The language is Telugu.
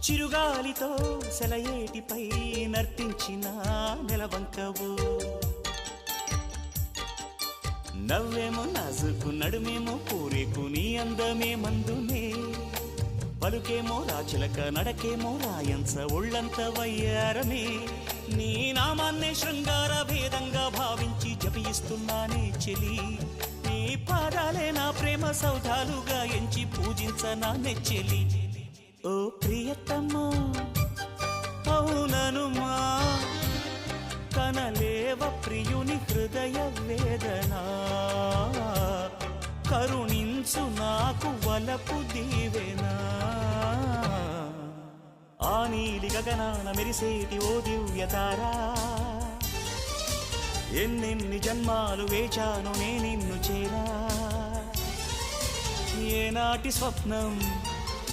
చిరుగాలితో సెలయేటిపై నర్తించిన నెలవంకవు నవ్వేమో నాజుకు నడుమేమో పూరేకు నీ అందమే మందునే పలుకేమో రాచిలక నడకేమో రాయంస ఒళ్ళంత వయ్యారమే నీ నామాన్నే శృంగార భేదంగా భావించి జపిస్తున్నానే చెలి నీ పాదాలే నా ప్రేమ సౌధాలుగా ఎంచి పూజించనా నెచ్చెలి ఓ ప్రియతమ్మా అవుననుమా కనలేవ ప్రియుని హృదయ వేదనా కరుణించు నాకు వలపు దీవెనా ఆ నీలి గగనాన మెరిసేటి ఓ దివ్యతారా ఎన్నెన్ని జన్మాలు వేచాను నే నిన్ను చేరా ఏనాటి స్వప్నం